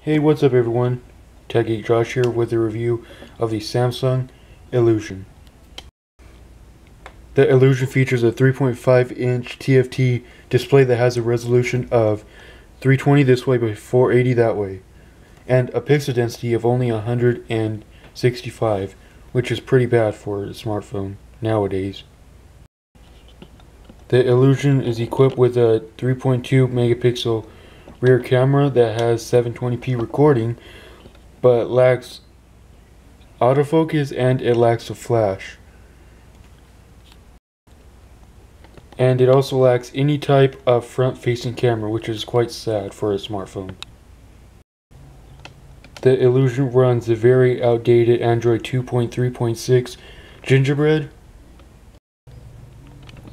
Hey, what's up everyone? Tech Geek Josh here with a review of the Samsung Illusion. The Illusion features a 3.5-inch TFT display that has a resolution of 320 this way by 480 that way, and a pixel density of only 165, which is pretty bad for a smartphone nowadays. The Illusion is equipped with a 3.2 megapixel rear camera that has 720p recording, but lacks autofocus and it lacks a flash. And it also lacks any type of front-facing camera, which is quite sad for a smartphone. The Illusion runs a very outdated Android 2.3.6 Gingerbread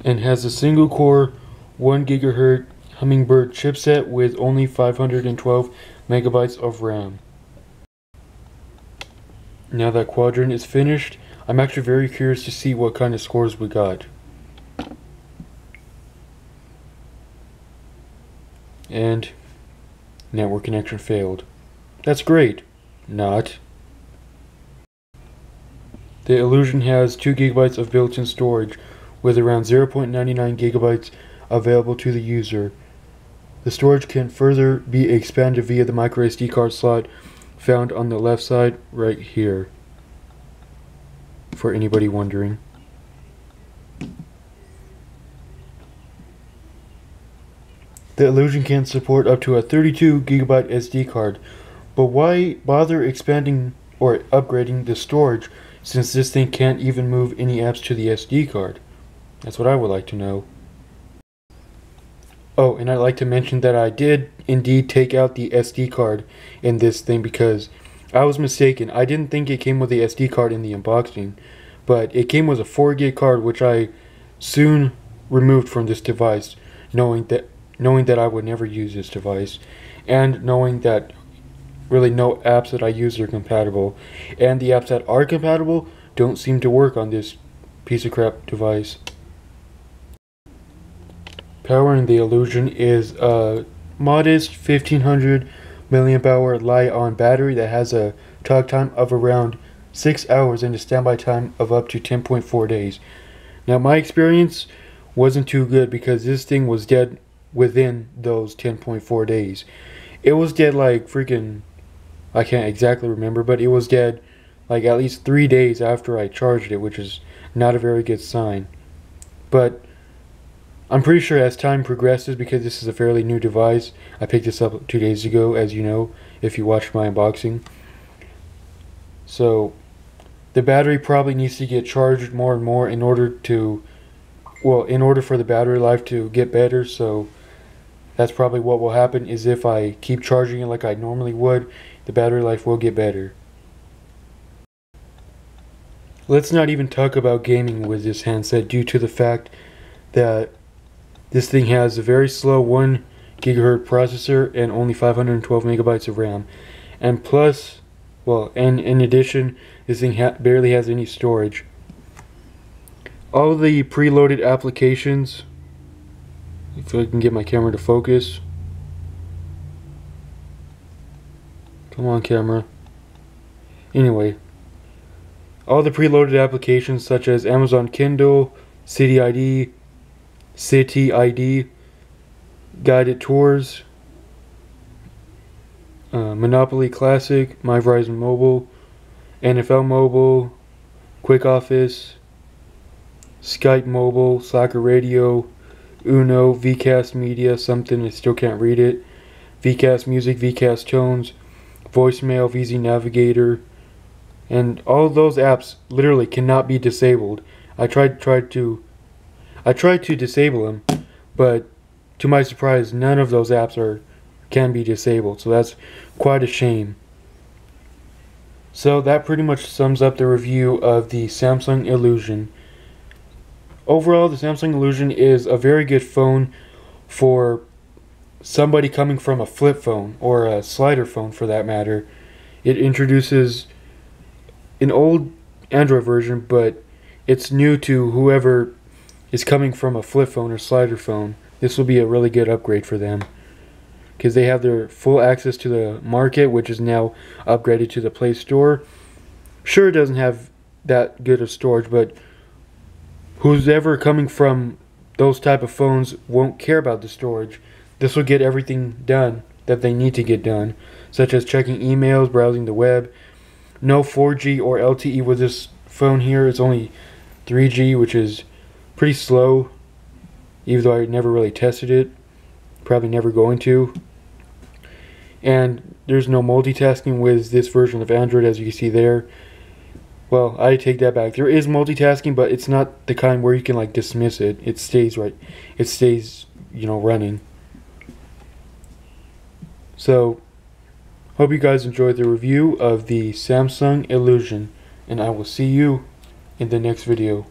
and has a single-core 1 GHz Hummingbird chipset with only 512 megabytes of RAM. Now that quadrant is finished, I'm actually very curious to see what kind of scores we got. And network connection failed. That's great. Not. The Illusion has 2 gigabytes of built-in storage with around 0.99 gigabytes available to the user. The storage can further be expanded via the microSD card slot found on the left side right here, for anybody wondering. The Illusion can support up to a 32 gigabyte SD card, but why bother expanding or upgrading the storage since this thing can't even move any apps to the SD card? That's what I would like to know. Oh, and I'd like to mention that I did indeed take out the SD card in this thing because I was mistaken. I didn't think it came with the SD card in the unboxing, but it came with a 4 gig card, which I soon removed from this device, knowing that I would never use this device, and knowing that really no apps that I use are compatible, and the apps that are compatible don't seem to work on this piece of crap device. Powering the Illusion is a modest 1500 milliamp hour Li-ion battery that has a talk time of around 6 hours and a standby time of up to 10.4 days. Now my experience wasn't too good because this thing was dead within those 10.4 days. It was dead like freaking, I can't exactly remember, but it was dead like at least 3 days after I charged it, which is not a very good sign. But I'm pretty sure as time progresses, because this is a fairly new device, I picked this up 2 days ago, as you know, if you watched my unboxing. So the battery probably needs to get charged more and more in order for the battery life to get better. So that's probably what will happen, is if I keep charging it like I normally would, the battery life will get better. Let's not even talk about gaming with this handset due to the fact that this thing has a very slow 1 gigahertz processor and only 512 megabytes of RAM. And plus, and in addition, this thing barely has any storage. All the preloaded applications, if I can get my camera to focus. Come on, camera. Anyway, all the preloaded applications such as Amazon Kindle, City ID, Guided Tours, Monopoly Classic, My Verizon Mobile, NFL Mobile, Quick Office, Skype Mobile, Slacker Radio, Uno, Vcast Media, something I still can't read it, Vcast Music, Vcast Tones, Voicemail, VZ Navigator, and all of those apps literally cannot be disabled. I tried to disable them, but to my surprise, none of those apps can be disabled. So that's quite a shame. So that pretty much sums up the review of the Samsung Illusion. Overall, the Samsung Illusion is a very good phone for somebody coming from a flip phone or a slider phone for that matter. It introduces an old Android version, but it's new to whoever is coming from a flip phone or slider phone. This will be a really good upgrade for them. because they have their full access to the market, which is now upgraded to the Play Store. Sure, it doesn't have that good of storage, but who's ever coming from those type of phones won't care about the storage. This will get everything done that they need to get done, such as checking emails, browsing the web. No 4G or LTE with this phone here. It's only 3G, which is pretty slow, even though I never really tested it. Probably never going to. And there's no multitasking with this version of Android, as you can see there. Well, I take that back. There is multitasking, but it's not the kind where you can like dismiss it. It stays right. It stays, running. So, hope you guys enjoyed the review of the Samsung Illusion, and I will see you in the next video.